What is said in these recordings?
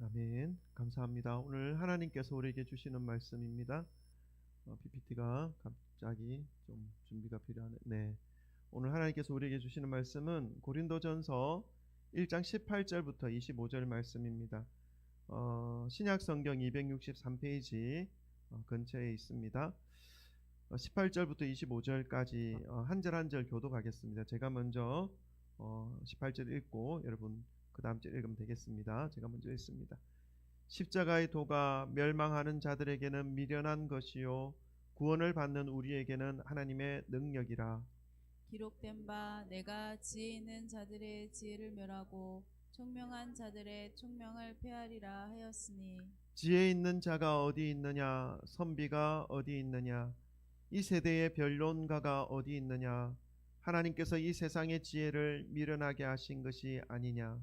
아멘. 감사합니다. 오늘 하나님께서 우리에게 주시는 말씀입니다. PPT가 갑자기 좀 준비가 필요하네. 네. 오늘 하나님께서 우리에게 주시는 말씀은 고린도전서 1장 18절부터 25절 말씀입니다. 신약 성경 263페이지 근처에 있습니다. 18절부터 25절까지 한 절 한 절 교독하겠습니다. 제가 먼저 18절 읽고 여러분 그 다음 절 읽으면 되겠습니다. 제가 먼저 읽습니다. 십자가의 도가 멸망하는 자들에게는 미련한 것이요 구원을 받는 우리에게는 하나님의 능력이라. 기록된 바 내가 지혜 있는 자들의 지혜를 멸하고 총명한 자들의 총명을 폐하리라 하였으니 지혜 있는 자가 어디 있느냐? 선비가 어디 있느냐? 이 세대의 변론가가 어디 있느냐? 하나님께서 이 세상의 지혜를 미련하게 하신 것이 아니냐?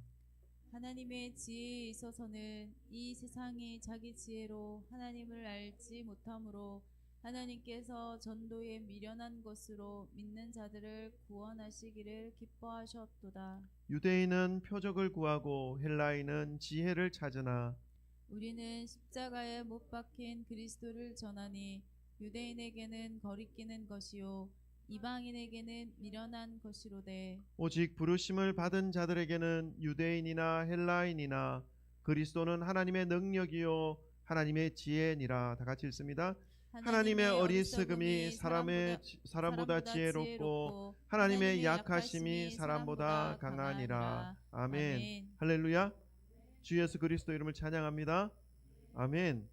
하나님의 지혜에 있어서는 이 세상이 자기 지혜로 하나님을 알지 못하므로 하나님께서 전도에 미련한 것으로 믿는 자들을 구원하시기를 기뻐하셨도다. 유대인은 표적을 구하고 헬라인은 지혜를 찾으나 우리는 십자가에 못 박힌 그리스도를 전하니 유대인에게는 거리끼는 것이요 이방인에게는 미련한 것이로되 오직 부르심을 받은 자들에게는 유대인이나 헬라인이나 그리스도는 하나님의 능력이요 하나님의 지혜니라. 다 같이 읽습니다. 하나님의 어리석음이 사람보다 지혜롭고 하나님의 약하심이 사람보다 강하니라. 아멘. 할렐루야. 주 예수 그리스도 이름을 찬양합니다. 아멘.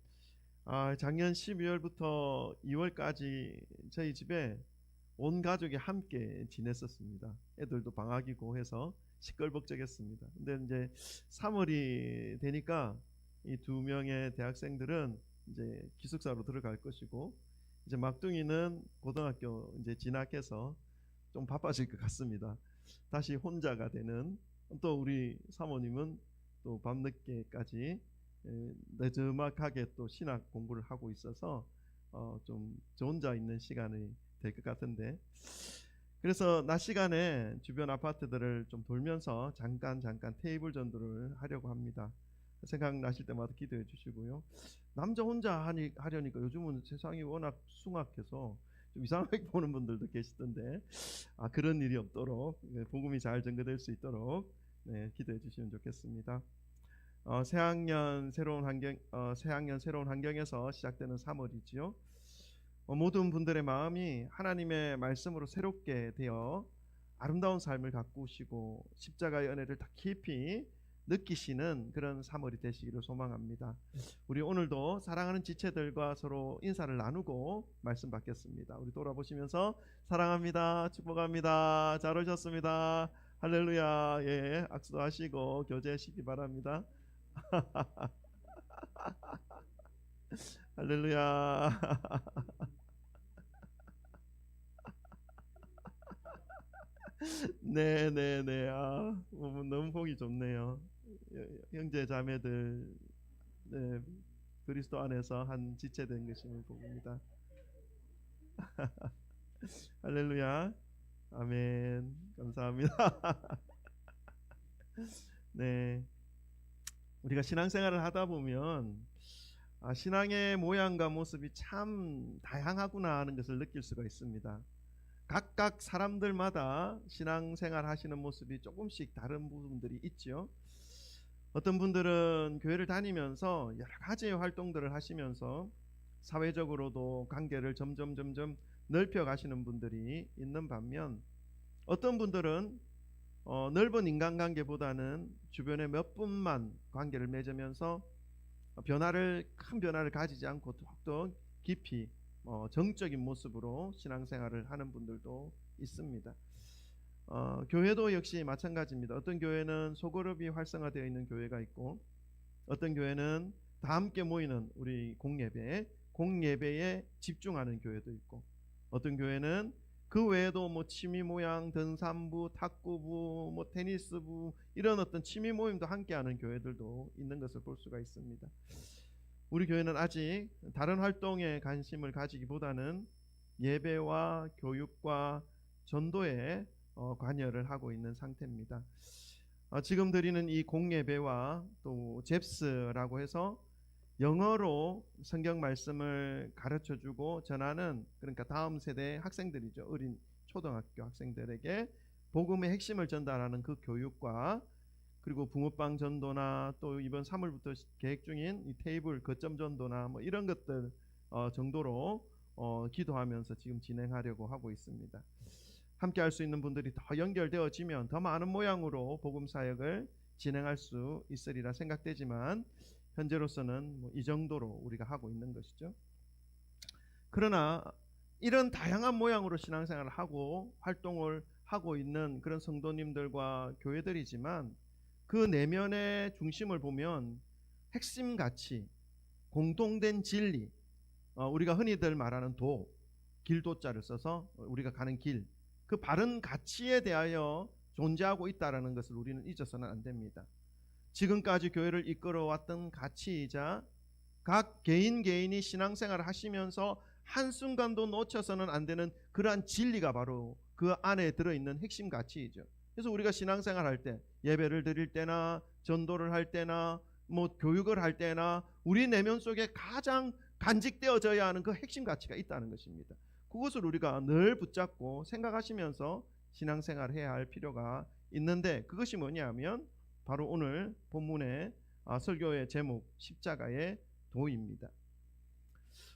작년 12월부터 2월까지 저희 집에 온 가족이 함께 지냈었습니다. 애들도 방학이고 해서 시끌벅적했습니다. 근데 이제 3월이 되니까 이 두 명의 대학생들은 이제 기숙사로 들어갈 것이고 이제 막둥이는 고등학교 이제 진학해서 좀 바빠질 것 같습니다. 다시 혼자가 되는, 또 우리 사모님은 또 밤늦게까지 늦음막하게 또 신학 공부를 하고 있어서 좀 저 혼자 있는 시간이 될 것 같은데, 그래서 낮 시간에 주변 아파트들을 좀 돌면서 잠깐 테이블 전도를 하려고 합니다. 생각나실 때마다 기도해 주시고요. 남자 혼자 하려니까 요즘은 세상이 워낙 숭악해서 좀 이상하게 보는 분들도 계시던데, 그런 일이 없도록 복음이 잘 전개될 수 있도록 기도해 주시면 좋겠습니다. 새학년 새로운 환경에서 시작되는 3월이지요. 모든 분들의 마음이 하나님의 말씀으로 새롭게 되어 아름다운 삶을 가꾸시고 십자가의 은혜를 더 깊이 느끼시는 그런 3월이 되시기를 소망합니다. 우리 오늘도 사랑하는 지체들과 서로 인사를 나누고 말씀 받겠습니다. 우리 돌아보시면서 사랑합니다, 축복합니다, 잘 오셨습니다, 할렐루야, 예, 악수도 하시고 교제하시기 바랍니다. 할렐루야. 네네네. 너무 보기 좋네요. 형제 자매들, 네, 그리스도 안에서 한 지체된 것임을 봅니다. 할렐루야. 아멘. 감사합니다. 네. 우리가 신앙생활을 하다 보면 신앙의 모양과 모습이 참 다양하구나 하는 것을 느낄 수가 있습니다. 각각 사람들마다 신앙생활 하시는 모습이 조금씩 다른 부분들이 있죠. 어떤 분들은 교회를 다니면서 여러 가지의 활동들을 하시면서 사회적으로도 관계를 점점 넓혀 가시는 분들이 있는 반면, 어떤 분들은 넓은 인간관계보다는 주변에 몇 분만 관계를 맺으면서 큰 변화를 가지지 않고 더욱더 깊이 정적인 모습으로 신앙생활을 하는 분들도 있습니다. 교회도 역시 마찬가지입니다. 어떤 교회는 소그룹이 활성화되어 있는 교회가 있고, 어떤 교회는 다 함께 모이는 우리 공예배에 집중하는 교회도 있고, 어떤 교회는 그 외에도 취미 모양, 등산부, 탁구부, 테니스부, 이런 어떤 취미 모임도 함께하는 교회들도 있는 것을 볼 수가 있습니다. 우리 교회는 아직 다른 활동에 관심을 가지기보다는 예배와 교육과 전도에 관여를 하고 있는 상태입니다. 지금 드리는 이 공예배와 또 잽스라고 해서 영어로 성경 말씀을 가르쳐주고 전하는, 그러니까 다음 세대 학생들이죠. 어린 초등학교 학생들에게 복음의 핵심을 전달하는 그 교육과, 그리고 붕어빵 전도나 또 이번 3월부터 계획 중인 이 테이블 거점 전도나 뭐 이런 것들 정도로 기도하면서 지금 진행하려고 하고 있습니다. 함께 할 수 있는 분들이 더 연결되어지면 더 많은 모양으로 복음 사역을 진행할 수 있으리라 생각되지만, 현재로서는 뭐 이 정도로 우리가 하고 있는 것이죠. 그러나 이런 다양한 모양으로 신앙생활을 하고 활동을 하고 있는 그런 성도님들과 교회들이지만, 그 내면의 중심을 보면 핵심 가치, 공통된 진리, 우리가 흔히들 말하는 도, 길도자를 써서 우리가 가는 길, 그 바른 가치에 대하여 존재하고 있다는 것을 우리는 잊어서는 안 됩니다. 지금까지 교회를 이끌어왔던 가치이자 각 개인이 신앙생활을 하시면서 한순간도 놓쳐서는 안 되는 그러한 진리가 바로 그 안에 들어있는 핵심 가치이죠. 그래서 우리가 신앙생활 할 때, 예배를 드릴 때나 전도를 할 때나 뭐 교육을 할 때나 우리 내면 속에 가장 간직되어져야 하는 그 핵심 가치가 있다는 것입니다. 그것을 우리가 늘 붙잡고 생각하시면서 신앙생활을 해야 할 필요가 있는데, 그것이 뭐냐면 바로 오늘 본문의 설교의 제목, 십자가의 도입니다.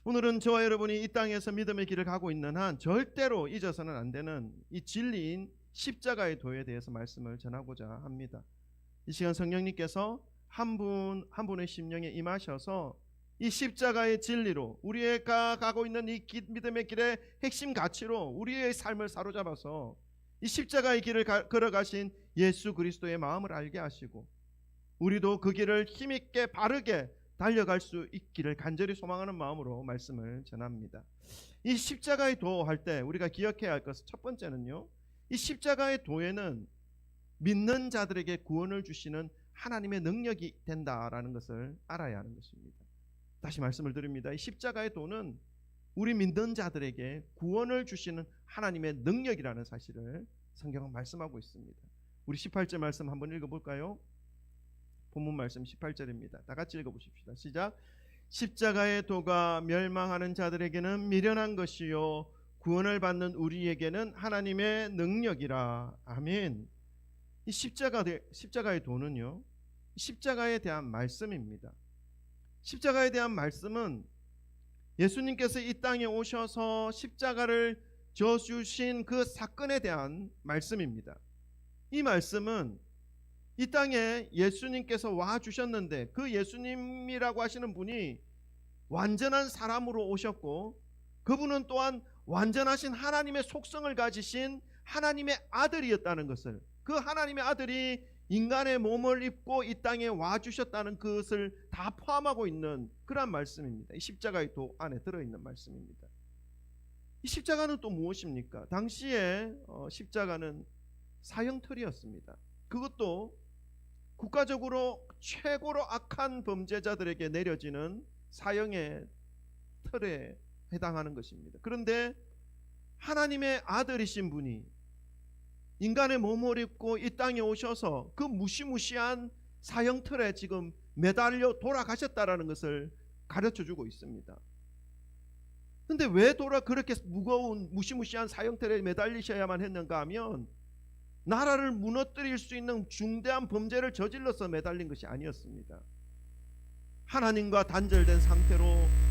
오늘은 저와 여러분이 이 땅에서 믿음의 길을 가고 있는 한 절대로 잊어서는 안 되는 이 진리인 십자가의 도에 대해서 말씀을 전하고자 합니다. 이 시간 성령님께서 한 분의 심령에 임하셔서 이 십자가의 진리로, 우리가 가고 있는 이 믿음의 길의 핵심 가치로 우리의 삶을 사로잡아서 이 십자가의 길을 걸어가신 예수 그리스도의 마음을 알게 하시고, 우리도 그 길을 힘있게 바르게 달려갈 수 있기를 간절히 소망하는 마음으로 말씀을 전합니다. 이 십자가의 도 할 때 우리가 기억해야 할 것은, 첫 번째는요, 이 십자가의 도에는 믿는 자들에게 구원을 주시는 하나님의 능력이 된다라는 것을 알아야 하는 것입니다. 다시 말씀을 드립니다. 이 십자가의 도는 우리 믿는 자들에게 구원을 주시는 하나님의 능력이라는 사실을 성경은 말씀하고 있습니다. 우리 18절 말씀 한번 읽어볼까요? 본문 말씀 18절입니다. 다 같이 읽어보십시다. 시작. 십자가의 도가 멸망하는 자들에게는 미련한 것이요 구원을 받는 우리에게는 하나님의 능력이라. 아멘. 이 십자가의 도는요, 십자가에 대한 말씀입니다. 십자가에 대한 말씀은 예수님께서 이 땅에 오셔서 십자가를 져주신 그 사건에 대한 말씀입니다. 이 말씀은 이 땅에 예수님께서 와주셨는데, 그 예수님이라고 하시는 분이 완전한 사람으로 오셨고, 그분은 또한 완전하신 하나님의 속성을 가지신 하나님의 아들이었다는 것을, 그 하나님의 아들이 인간의 몸을 입고 이 땅에 와주셨다는 것을 다 포함하고 있는 그러한 말씀입니다. 이 십자가의 도 안에 들어있는 말씀입니다. 이 십자가는 또 무엇입니까? 당시에 십자가는 사형틀이었습니다. 그것도 국가적으로 최고로 악한 범죄자들에게 내려지는 사형의 틀에 해당하는 것입니다. 그런데 하나님의 아들이신 분이 인간의 몸을 입고 이 땅에 오셔서 그 무시무시한 사형틀에 지금 매달려 돌아가셨다라는 것을 가르쳐주고 있습니다. 근데 왜 그렇게 무거운 무시무시한 사형틀에 매달리셔야만 했는가 하면, 나라를 무너뜨릴 수 있는 중대한 범죄를 저질러서 매달린 것이 아니었습니다. 하나님과 단절된 상태로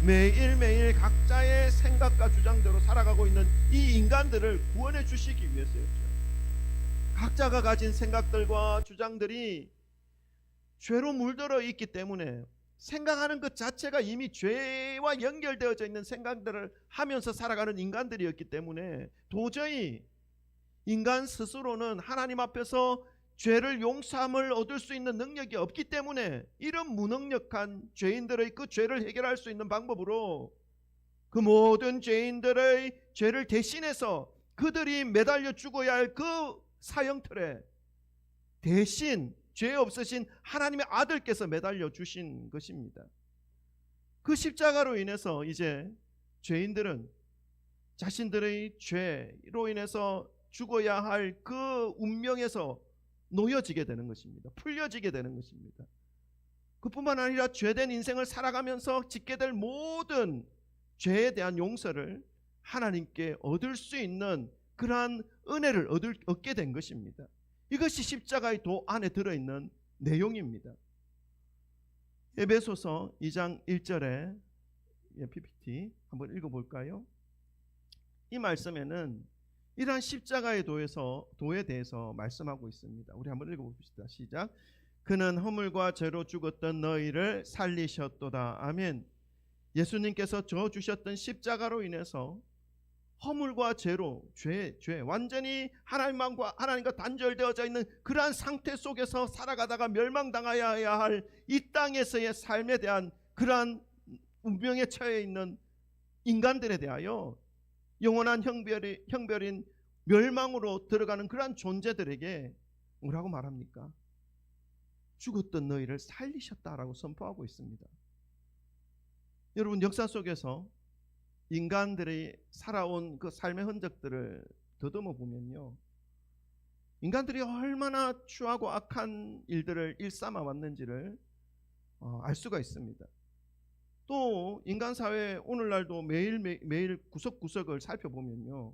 매일매일 각자의 생각과 주장대로 살아가고 있는 이 인간들을 구원해 주시기 위해서였죠. 각자가 가진 생각들과 주장들이 죄로 물들어 있기 때문에, 생각하는 것 자체가 이미 죄와 연결되어져 있는 생각들을 하면서 살아가는 인간들이었기 때문에, 도저히 인간 스스로는 하나님 앞에서 죄를 용서함을 얻을 수 있는 능력이 없기 때문에, 이런 무능력한 죄인들의 그 죄를 해결할 수 있는 방법으로 그 모든 죄인들의 죄를 대신해서 그들이 매달려 죽어야 할 그 사형틀에 대신 죄 없으신 하나님의 아들께서 매달려 주신 것입니다. 그 십자가로 인해서 이제 죄인들은 자신들의 죄로 인해서 죽어야 할 그 운명에서 놓여지게 되는 것입니다. 풀려지게 되는 것입니다. 그뿐만 아니라 죄된 인생을 살아가면서 짓게 될 모든 죄에 대한 용서를 하나님께 얻을 수 있는 그러한 은혜를 얻게 된 것입니다. 이것이 십자가의 도 안에 들어있는 내용입니다. 에베소서 2장 1절에 PPT 한번 읽어볼까요? 이 말씀에는 이러한 십자가의 도에 대해서 말씀하고 있습니다. 우리 한번 읽어봅시다. 시작. 그는 허물과 죄로 죽었던 너희를 살리셨도다. 아멘. 예수님께서 져 주셨던 십자가로 인해서 허물과 죄로 죄 완전히 하나님과 단절되어져 있는 그러한 상태 속에서 살아가다가 멸망당하여야 할 이 땅에서의 삶에 대한 그러한 운명에 처해 있는 인간들에 대하여 영원한 형별인 멸망으로 들어가는 그러한 존재들에게 뭐라고 말합니까? 죽었던 너희를 살리셨다라고 선포하고 있습니다. 여러분, 역사 속에서 인간들이 살아온 그 삶의 흔적들을 더듬어 보면요, 인간들이 얼마나 추하고 악한 일들을 일삼아 왔는지를 알 수가 있습니다. 또 인간 사회 오늘날도 매일 구석구석을 살펴보면요,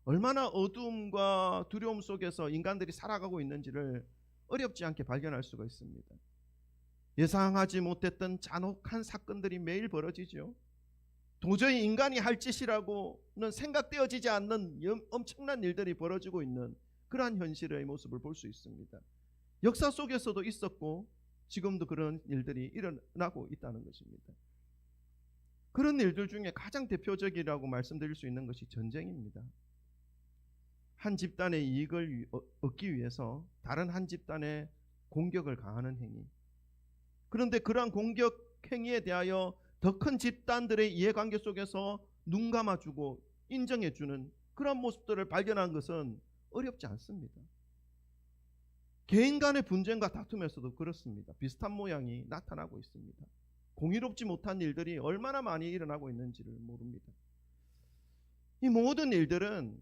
얼마나 어두움과 두려움 속에서 인간들이 살아가고 있는지를 어렵지 않게 발견할 수가 있습니다. 예상하지 못했던 잔혹한 사건들이 매일 벌어지죠. 도저히 인간이 할 짓이라고는 생각되어지지 않는 엄청난 일들이 벌어지고 있는 그러한 현실의 모습을 볼 수 있습니다. 역사 속에서도 있었고 지금도 그런 일들이 일어나고 있다는 것입니다. 그런 일들 중에 가장 대표적이라고 말씀드릴 수 있는 것이 전쟁입니다. 한 집단의 이익을 얻기 위해서 다른 한 집단의 공격을 가하는 행위. 그런데 그러한 공격 행위에 대하여 더 큰 집단들의 이해관계 속에서 눈 감아주고 인정해주는 그런 모습들을 발견한 것은 어렵지 않습니다. 개인 간의 분쟁과 다툼에서도 그렇습니다. 비슷한 모양이 나타나고 있습니다. 공의롭지 못한 일들이 얼마나 많이 일어나고 있는지를 모릅니다. 이 모든 일들은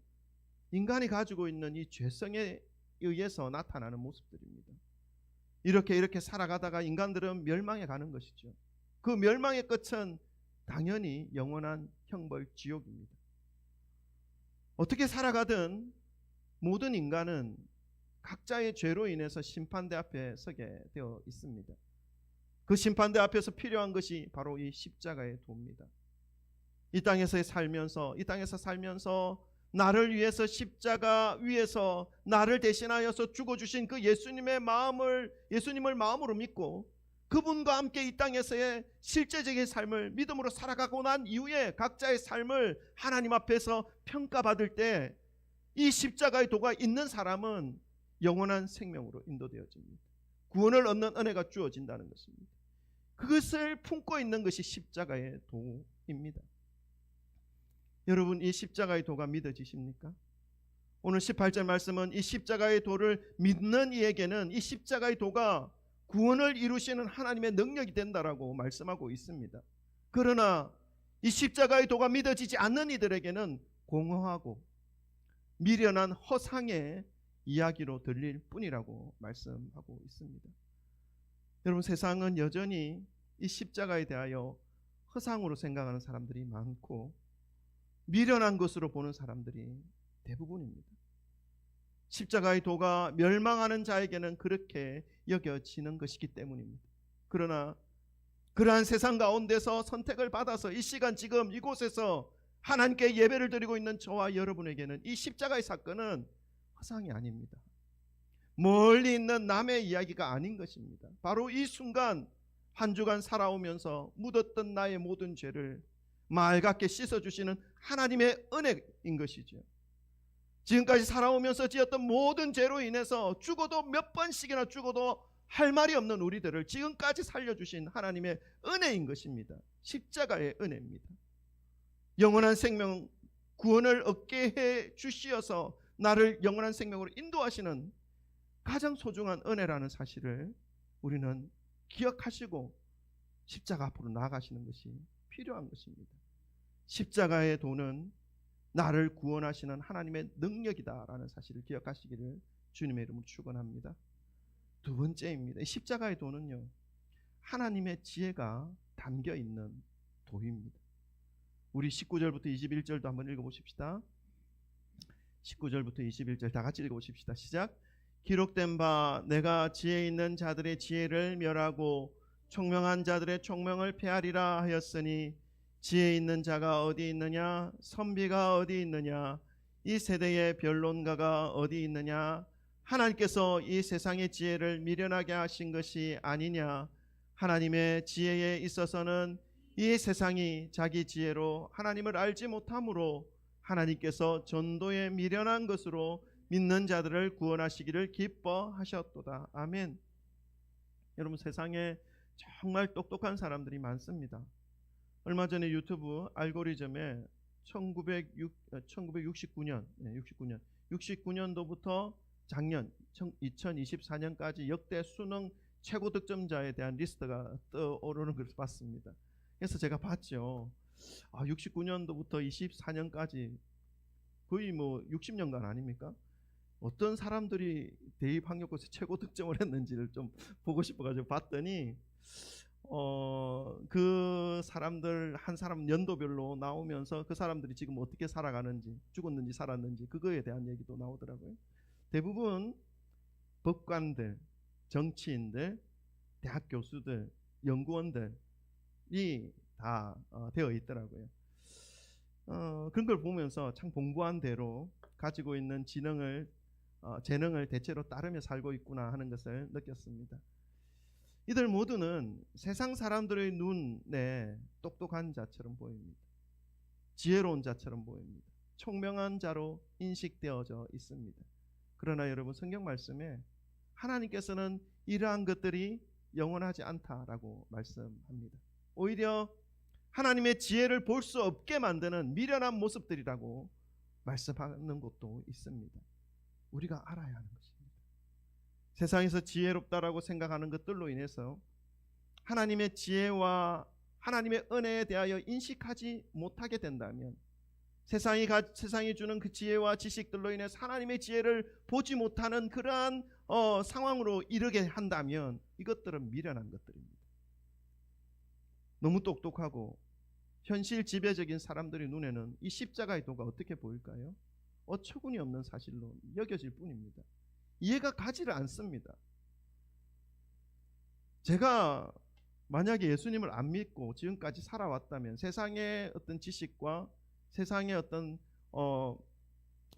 인간이 가지고 있는 이 죄성에 의해서 나타나는 모습들입니다. 이렇게 살아가다가 인간들은 멸망해 가는 것이죠. 그 멸망의 끝은 당연히 영원한 형벌 지옥입니다. 어떻게 살아가든 모든 인간은 각자의 죄로 인해서 심판대 앞에 서게 되어 있습니다. 그 심판대 앞에서 필요한 것이 바로 이 십자가의 도입니다. 이 땅에서 살면서 나를 위해서 십자가 위에서 나를 대신하여서 죽어주신 그 예수님을 마음으로 믿고 그분과 함께 이 땅에서의 실제적인 삶을 믿음으로 살아가고 난 이후에 각자의 삶을 하나님 앞에서 평가받을 때 이 십자가의 도가 있는 사람은 영원한 생명으로 인도되어집니다. 구원을 얻는 은혜가 주어진다는 것입니다. 그것을 품고 있는 것이 십자가의 도입니다. 여러분, 이 십자가의 도가 믿어지십니까? 오늘 18절 말씀은 이 십자가의 도를 믿는 이에게는 이 십자가의 도가 구원을 이루시는 하나님의 능력이 된다라고 말씀하고 있습니다. 그러나 이 십자가의 도가 믿어지지 않는 이들에게는 공허하고 미련한 허상의 이야기로 들릴 뿐이라고 말씀하고 있습니다. 여러분, 세상은 여전히 이 십자가에 대하여 허상으로 생각하는 사람들이 많고 미련한 것으로 보는 사람들이 대부분입니다. 십자가의 도가 멸망하는 자에게는 그렇게 여겨지는 것이기 때문입니다. 그러나 그러한 세상 가운데서 선택을 받아서 이 시간 지금 이곳에서 하나님께 예배를 드리고 있는 저와 여러분에게는 이 십자가의 사건은 허상이 아닙니다. 멀리 있는 남의 이야기가 아닌 것입니다. 바로 이 순간 한 주간 살아오면서 묻었던 나의 모든 죄를 맑게 씻어주시는 하나님의 은혜인 것이죠. 지금까지 살아오면서 지었던 모든 죄로 인해서 죽어도 몇 번씩이나 죽어도 할 말이 없는 우리들을 지금까지 살려주신 하나님의 은혜인 것입니다. 십자가의 은혜입니다. 영원한 생명, 구원을 얻게 해 주시어서 나를 영원한 생명으로 인도하시는 가장 소중한 은혜라는 사실을 우리는 기억하시고 십자가 앞으로 나아가시는 것이 필요한 것입니다. 십자가의 도는 나를 구원하시는 하나님의 능력이다라는 사실을 기억하시기를 주님의 이름으로 축원합니다. 두 번째입니다. 십자가의 도는요, 하나님의 지혜가 담겨 있는 도입니다. 우리 19절부터 21절도 한번 읽어보십시다. 19절부터 21절 다 같이 읽어보십시다. 시작. 기록된 바 내가 지혜 있는 자들의 지혜를 멸하고 총명한 자들의 총명을 폐하리라 하였으니 지혜 있는 자가 어디 있느냐? 선비가 어디 있느냐? 이 세대의 변론가가 어디 있느냐? 하나님께서 이 세상의 지혜를 미련하게 하신 것이 아니냐? 하나님의 지혜에 있어서는 이 세상이 자기 지혜로 하나님을 알지 못함으로 하나님께서 전도에 미련한 것으로 믿는 자들을 구원하시기를 기뻐하셨도다. 아멘. 여러분, 세상에 정말 똑똑한 사람들이 많습니다. 얼마 전에 유튜브 알고리즘에 1969년도부터 작년 2024년까지 역대 수능 최고 득점자에 대한 리스트가 떠오르는 것을 봤습니다. 그래서 제가 봤죠. 69년도부터 24년까지 거의 60년간 아닙니까? 어떤 사람들이 대입학력고사 최고 득점을 했는지를 좀 보고 싶어가지고 봤더니 그 사람들 한 사람 연도별로 나오면서 그 사람들이 지금 어떻게 살아가는지, 죽었는지 살았는지 그거에 대한 얘기도 나오더라고요. 대부분 법관들, 정치인들, 대학 교수들, 연구원들이 다 되어 있더라고요. 그런 걸 보면서 참 공부한 대로 가지고 있는 재능을 대체로 따르며 살고 있구나 하는 것을 느꼈습니다. 이들 모두는 세상 사람들의 눈에 똑똑한 자처럼 보입니다. 지혜로운 자처럼 보입니다. 총명한 자로 인식되어져 있습니다. 그러나 여러분, 성경 말씀에 하나님께서는 이러한 것들이 영원하지 않다라고 말씀합니다. 오히려 하나님의 지혜를 볼 수 없게 만드는 미련한 모습들이라고 말씀하는 것도 있습니다. 우리가 알아야 하는 것입니다. 세상에서 지혜롭다라고 생각하는 것들로 인해서 하나님의 지혜와 하나님의 은혜에 대하여 인식하지 못하게 된다면, 세상이 주는 그 지혜와 지식들로 인해서 하나님의 지혜를 보지 못하는 그러한 상황으로 이르게 한다면 이것들은 미련한 것들입니다. 너무 똑똑하고 현실 지배적인 사람들의 눈에는 이 십자가의 도가 어떻게 보일까요? 어처구니 없는 사실로 여겨질 뿐입니다. 이해가 가지를 않습니다. 제가 만약에 예수님을 안 믿고 지금까지 살아왔다면, 세상의 어떤 지식과 세상의 어떤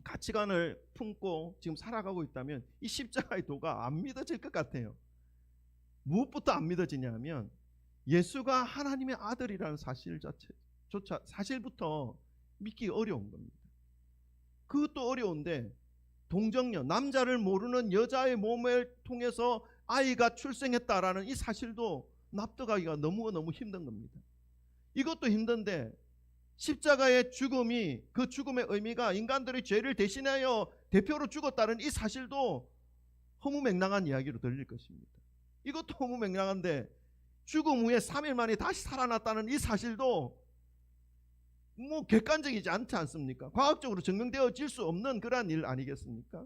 가치관을 품고 지금 살아가고 있다면 이 십자가의 도가 안 믿어질 것 같아요. 무엇부터 안 믿어지냐면 예수가 하나님의 아들이라는 사실부터 믿기 어려운 겁니다. 그것도 어려운데 동정녀, 남자를 모르는 여자의 몸을 통해서 아이가 출생했다라는 이 사실도 납득하기가 너무너무 힘든 겁니다. 이것도 힘든데 십자가의 죽음이, 그 죽음의 의미가 인간들의 죄를 대신하여 대표로 죽었다는 이 사실도 허무맹랑한 이야기로 들릴 것입니다. 이것도 허무맹랑한데 죽음 후에 3일 만에 다시 살아났다는 이 사실도 객관적이지 않지 않습니까? 과학적으로 증명되어질 수 없는 그러한 일 아니겠습니까?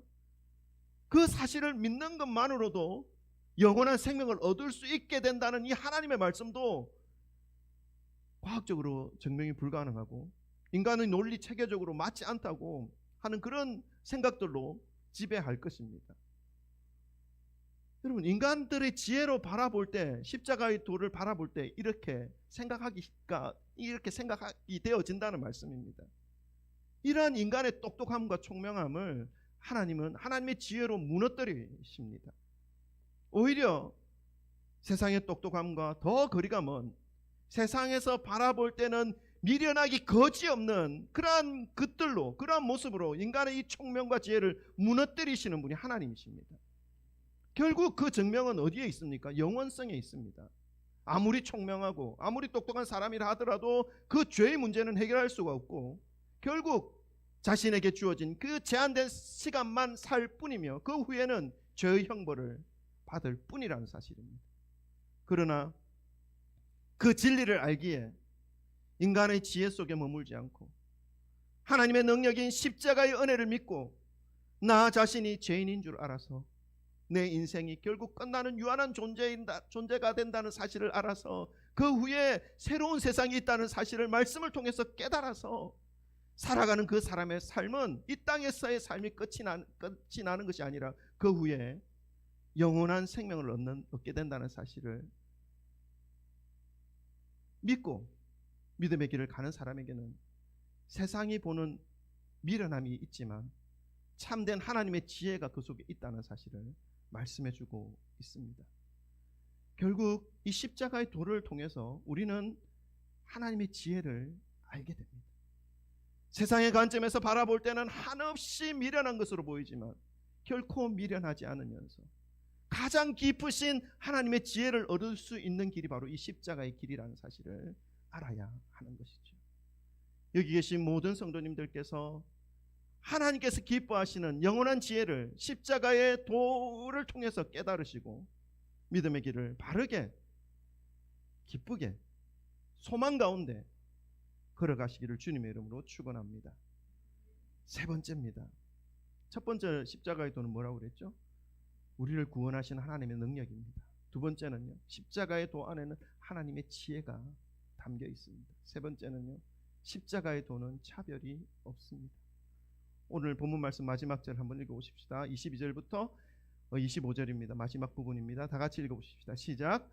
그 사실을 믿는 것만으로도 영원한 생명을 얻을 수 있게 된다는 이 하나님의 말씀도 과학적으로 증명이 불가능하고 인간의 논리 체계적으로 맞지 않다고 하는 그런 생각들로 지배할 것입니다. 여러분, 인간들의 지혜로 바라볼 때, 십자가의 도를 바라볼 때 이렇게 생각이 되어진다는 말씀입니다. 이러한 인간의 똑똑함과 총명함을 하나님은 하나님의 지혜로 무너뜨리십니다. 오히려 세상의 똑똑함과 더 거리가 먼, 세상에서 바라볼 때는 미련하기 거지없는 그러한 것들로, 그러한 모습으로 인간의 이 총명과 지혜를 무너뜨리시는 분이 하나님이십니다. 결국 그 증명은 어디에 있습니까? 영원성에 있습니다. 아무리 총명하고 아무리 똑똑한 사람이라 하더라도 그 죄의 문제는 해결할 수가 없고 결국 자신에게 주어진 그 제한된 시간만 살 뿐이며 그 후에는 죄의 형벌을 받을 뿐이라는 사실입니다. 그러나 그 진리를 알기에 인간의 지혜 속에 머물지 않고 하나님의 능력인 십자가의 은혜를 믿고 나 자신이 죄인인 줄 알아서 내 인생이 결국 끝나는 유한한 존재가 된다는 사실을 알아서 그 후에 새로운 세상이 있다는 사실을 말씀을 통해서 깨달아서 살아가는 그 사람의 삶은 이 땅에서의 삶이 끝이 나는 것이 아니라 그 후에 영원한 생명을 얻게 된다는 사실을 믿고 믿음의 길을 가는 사람에게는 세상이 보는 미련함이 있지만 참된 하나님의 지혜가 그 속에 있다는 사실을 말씀해주고 있습니다. 결국 이 십자가의 도를 통해서 우리는 하나님의 지혜를 알게 됩니다. 세상의 관점에서 바라볼 때는 한없이 미련한 것으로 보이지만 결코 미련하지 않으면서 가장 깊으신 하나님의 지혜를 얻을 수 있는 길이 바로 이 십자가의 길이라는 사실을 알아야 하는 것이죠. 여기 계신 모든 성도님들께서 하나님께서 기뻐하시는 영원한 지혜를 십자가의 도를 통해서 깨달으시고 믿음의 길을 바르게 기쁘게 소망 가운데 걸어가시기를 주님의 이름으로 축원합니다. 세 번째입니다. 첫 번째 십자가의 도는 뭐라고 그랬죠? 우리를 구원하시는 하나님의 능력입니다. 두 번째는요, 십자가의 도 안에는 하나님의 지혜가 담겨 있습니다. 세 번째는요, 십자가의 도는 차별이 없습니다. 오늘 본문 말씀 마지막 절 한번 읽어보십시다. 22절부터 25절입니다. 마지막 부분입니다. 다 같이 읽어보십시다. 시작.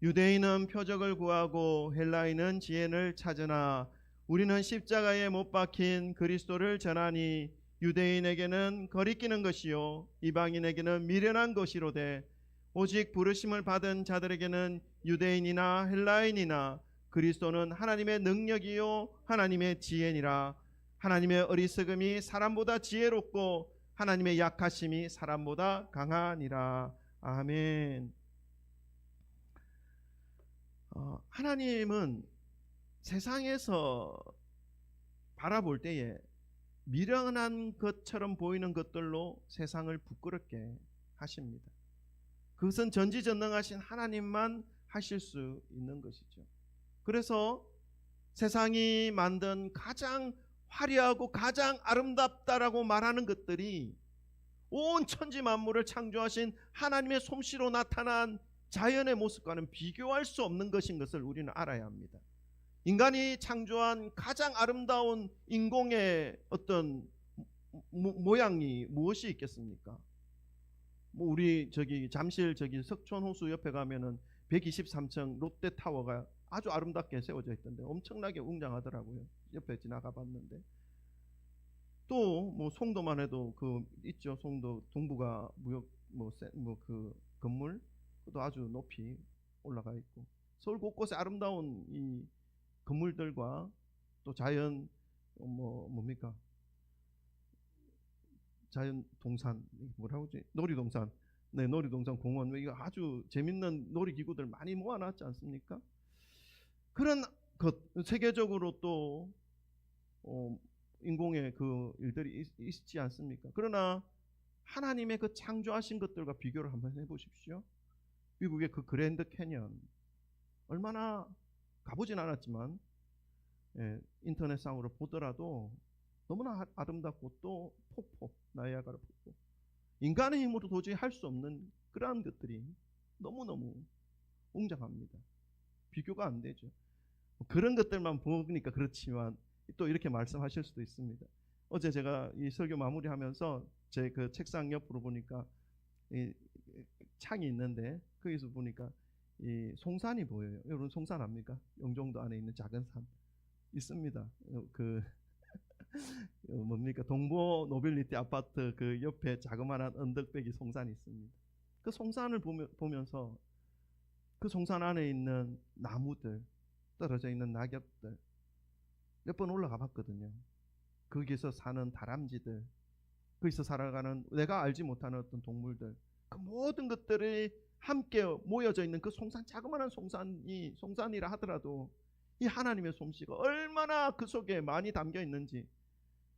유대인은 표적을 구하고 헬라인은 지혜를 찾으나 우리는 십자가에 못 박힌 그리스도를 전하니 유대인에게는 거리끼는 것이요 이방인에게는 미련한 것이로되 오직 부르심을 받은 자들에게는 유대인이나 헬라인이나 그리스도는 하나님의 능력이요 하나님의 지혜니라. 하나님의 어리석음이 사람보다 지혜롭고 하나님의 약하심이 사람보다 강하니라. 아멘. 하나님은 세상에서 바라볼 때에 미련한 것처럼 보이는 것들로 세상을 부끄럽게 하십니다. 그것은 전지전능하신 하나님만 하실 수 있는 것이죠. 그래서 세상이 만든 가장 화려하고 가장 아름답다라고 말하는 것들이 온 천지 만물을 창조하신 하나님의 솜씨로 나타난 자연의 모습과는 비교할 수 없는 것인 것을 우리는 알아야 합니다. 인간이 창조한 가장 아름다운 인공의 어떤 모양이 무엇이 있겠습니까? 우리 잠실 석촌호수 옆에 가면은 123층 롯데타워가 아주 아름답게 세워져 있던데 엄청나게 웅장하더라고요. 옆에 지나가 봤는데 또 송도만 해도 있죠. 송도 동부가 무역 그 건물 그것도 아주 높이 올라가 있고 서울 곳곳에 아름다운 이 건물들과 또 자연 뭡니까? 자연 동산 뭐라고 하지? 놀이동산. 네, 놀이동산 공원 이거 아주 재밌는 놀이기구들 많이 모아놨지 않습니까? 그런 것 세계적으로 또 인공의 그 일들이 있지 않습니까? 그러나 하나님의 그 창조하신 것들과 비교를 한번 해보십시오. 미국의 그 그랜드 캐년 얼마나 가보진 않았지만 인터넷상으로 보더라도 너무나 아름답고 또 나이아가라 폭포 인간의 힘으로 도저히 할 수 없는 그러한 것들이 너무너무 웅장합니다. 비교가 안 되죠. 그런 것들만 보니까 그렇지만 또 이렇게 말씀하실 수도 있습니다. 어제 제가 이 설교 마무리하면서 제 그 책상 옆으로 보니까 이 창이 있는데 거기서 보니까 이 송산이 보여요. 여러분 송산 압니까? 영종도 안에 있는 작은 산 있습니다. 뭡니까? 동보 노빌리티 아파트 그 옆에 자그마한 언덕배기 송산이 있습니다. 그 송산을 보면서 그 송산 안에 있는 나무들, 떨어져 있는 낙엽들 몇 번 올라가 봤거든요. 거기서 사는 다람쥐들, 거기서 살아가는 내가 알지 못하는 어떤 동물들, 그 모든 것들이 함께 모여져 있는 그 송산, 자그마한 송산이라 하더라도 이 하나님의 솜씨가 얼마나 그 속에 많이 담겨 있는지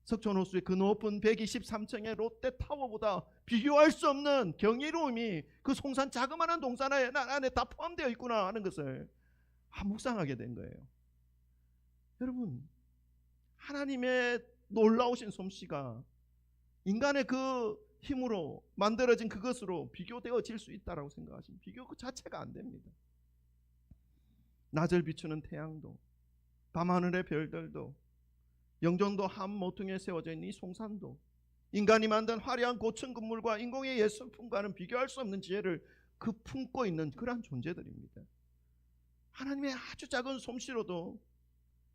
석촌호수의 그 높은 123층의 롯데타워보다 비교할 수 없는 경이로움이 그 송산 자그마한 동산 안에 다 포함되어 있구나 하는 것을 묵상하게 된 거예요. 여러분, 하나님의 놀라우신 솜씨가 인간의 그 힘으로 만들어진 그것으로 비교되어질 수 있다라고 생각하시면 비교 그 자체가 안 됩니다. 낮을 비추는 태양도, 밤하늘의 별들도, 영종도 한 모퉁이에 세워져 있는 이 송산도, 인간이 만든 화려한 고층 건물과 인공의 예술품과는 비교할 수 없는 지혜를 그 품고 있는 그러한 존재들입니다. 하나님의 아주 작은 솜씨로도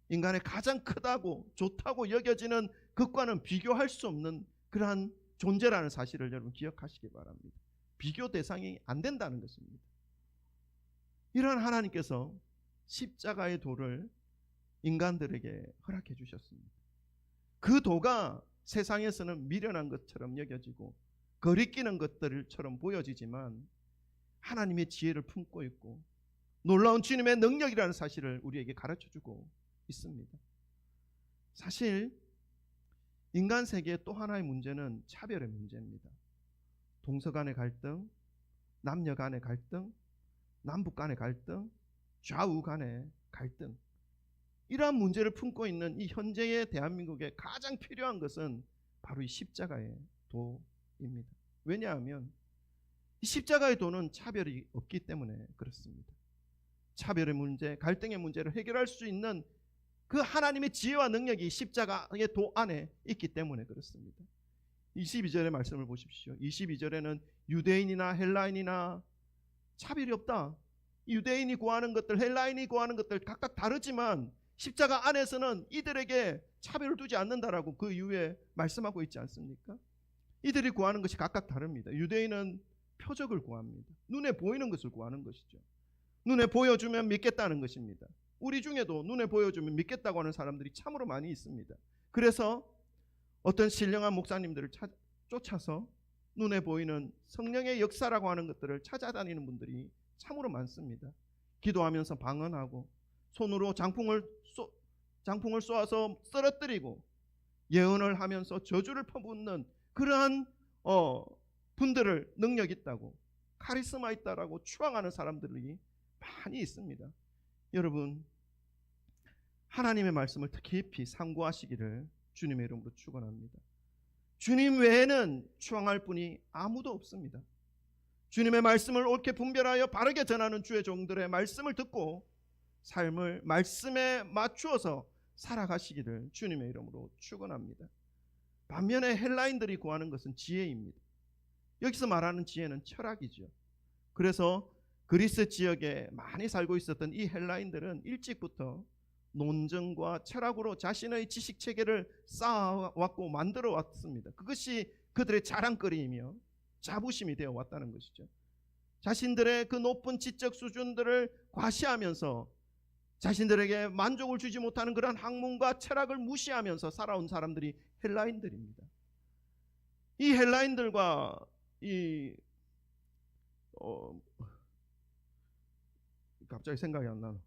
인간의 가장 크다고 좋다고 여겨지는 것과는 비교할 수 없는 그러한 존재라는 사실을 여러분 기억하시기 바랍니다. 비교 대상이 안 된다는 것입니다. 이러한 하나님께서 십자가의 도를 인간들에게 허락해 주셨습니다. 그 도가 세상에서는 미련한 것처럼 여겨지고 거리끼는 것들처럼 보여지지만 하나님의 지혜를 품고 있고 놀라운 주님의 능력이라는 사실을 우리에게 가르쳐주고 있습니다. 사실 인간 세계의 또 하나의 문제는 차별의 문제입니다. 동서 간의 갈등, 남녀 간의 갈등, 남북 간의 갈등, 좌우 간의 갈등, 이러한 문제를 품고 있는 이 현재의 대한민국에 가장 필요한 것은 바로 이 십자가의 도입니다. 왜냐하면 이 십자가의 도는 차별이 없기 때문에 그렇습니다. 차별의 문제, 갈등의 문제를 해결할 수 있는 그 하나님의 지혜와 능력이 십자가의 도 안에 있기 때문에 그렇습니다. 22절의 말씀을 보십시오. 22절에는 유대인이나 헬라인이나 차별이 없다. 유대인이 구하는 것들, 헬라인이 구하는 것들 각각 다르지만 십자가 안에서는 이들에게 차별을 두지 않는다라고 그 이후에 말씀하고 있지 않습니까? 이들이 구하는 것이 각각 다릅니다. 유대인은 표적을 구합니다. 눈에 보이는 것을 구하는 것이죠. 눈에 보여주면 믿겠다는 것입니다. 우리 중에도 눈에 보여주면 믿겠다고 하는 사람들이 참으로 많이 있습니다. 그래서 어떤 신령한 목사님들을 쫓아서 눈에 보이는 성령의 역사라고 하는 것들을 찾아다니는 분들이 참으로 많습니다. 기도하면서 방언하고 손으로 장풍을 쏘아서 쓰러뜨리고 예언을 하면서 저주를 퍼붓는 그러한 분들을 능력 있다고, 카리스마 있다라고 추앙하는 사람들이 많이 있습니다. 여러분, 하나님의 말씀을 깊이 상고하시기를 주님의 이름으로 축원합니다. 주님 외에는 추앙할 분이 아무도 없습니다. 주님의 말씀을 옳게 분별하여 바르게 전하는 주의 종들의 말씀을 듣고 삶을 말씀에 맞추어서 살아가시기를 주님의 이름으로 축원합니다. 반면에 헬라인들이 구하는 것은 지혜입니다. 여기서 말하는 지혜는 철학이죠. 그래서 그리스 지역에 많이 살고 있었던 이 헬라인들은 일찍부터 논증과 철학으로 자신의 지식 체계를 쌓아왔고 만들어 왔습니다. 그것이 그들의 자랑거리이며 자부심이 되어 왔다는 것이죠. 자신들의 그 높은 지적 수준들을 과시하면서 자신들에게 만족을 주지 못하는 그런 학문과 철학을 무시하면서 살아온 사람들이 헬라인들입니다. 이 헬라인들과 갑자기 생각이 안 나요.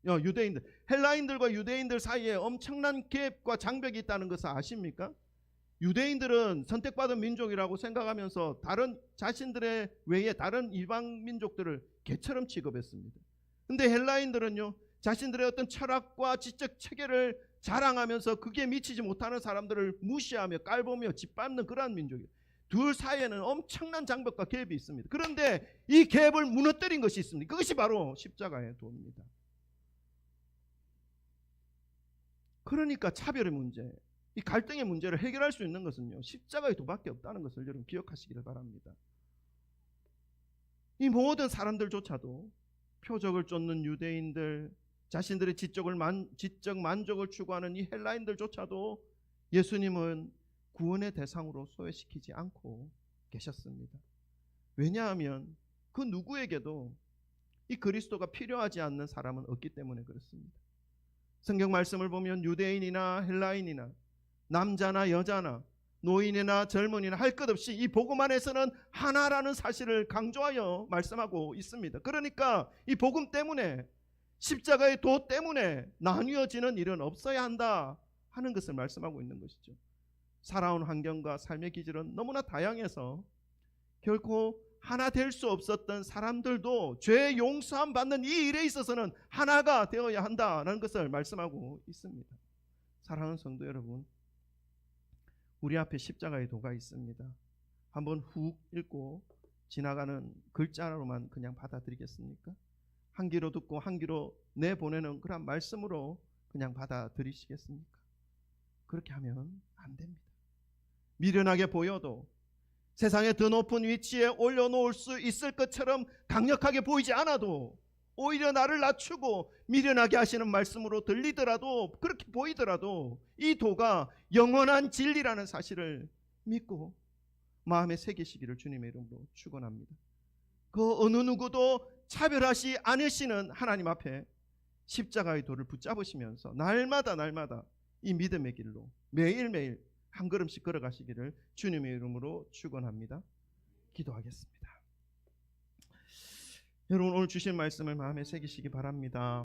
유대인들, 헬라인들과 유대인들 사이에 엄청난 갭과 장벽이 있다는 것을 아십니까? 유대인들은 선택받은 민족이라고 생각하면서 다른 자신들의 외에 다른 이방 민족들을 개처럼 취급했습니다. 근데 헬라인들은요, 자신들의 어떤 철학과 지적 체계를 자랑하면서 그게 미치지 못하는 사람들을 무시하며 깔보며 짓밟는 그러한 민족이에요. 둘 사이에는 엄청난 장벽과 갭이 있습니다. 그런데 이 갭을 무너뜨린 것이 있습니다. 그것이 바로 십자가의 도입니다. 그러니까 차별의 문제, 이 갈등의 문제를 해결할 수 있는 것은요, 십자가의 도밖에 없다는 것을 여러분 기억하시기를 바랍니다. 이 모든 사람들조차도 표적을 쫓는 유대인들, 자신들의 지적 만족을 추구하는 이 헬라인들조차도 예수님은 구원의 대상으로 소외시키지 않고 계셨습니다. 왜냐하면 그 누구에게도 이 그리스도가 필요하지 않는 사람은 없기 때문에 그렇습니다. 성경 말씀을 보면 유대인이나 헬라인이나 남자나 여자나 노인이나 젊은이나 할 것 없이 이 복음 안에서는 하나라는 사실을 강조하여 말씀하고 있습니다. 그러니까 이 복음 때문에, 십자가의 도 때문에 나뉘어지는 일은 없어야 한다 하는 것을 말씀하고 있는 것이죠. 살아온 환경과 삶의 기질은 너무나 다양해서 결코 하나 될 수 없었던 사람들도 죄 용서함 받는 이 일에 있어서는 하나가 되어야 한다는 것을 말씀하고 있습니다. 사랑하는 성도 여러분, 우리 앞에 십자가의 도가 있습니다. 한번 훅 읽고 지나가는 글자로만 그냥 받아들이겠습니까? 한 귀로 듣고 한 귀로 내보내는 그런 말씀으로 그냥 받아들이시겠습니까? 그렇게 하면 안 됩니다. 미련하게 보여도 세상에 더 높은 위치에 올려놓을 수 있을 것처럼 강력하게 보이지 않아도 오히려 나를 낮추고 미련하게 하시는 말씀으로 들리더라도, 그렇게 보이더라도 이 도가 영원한 진리라는 사실을 믿고 마음에 새기시기를 주님의 이름으로 축원합니다. 그 어느 누구도 차별하시 않으시는 하나님 앞에 십자가의 도를 붙잡으시면서 날마다 이 믿음의 길로 매일매일 한 걸음씩 걸어가시기를 주님의 이름으로 축원합니다. 기도하겠습니다. 여러분, 오늘 주신 말씀을 마음에 새기시기 바랍니다.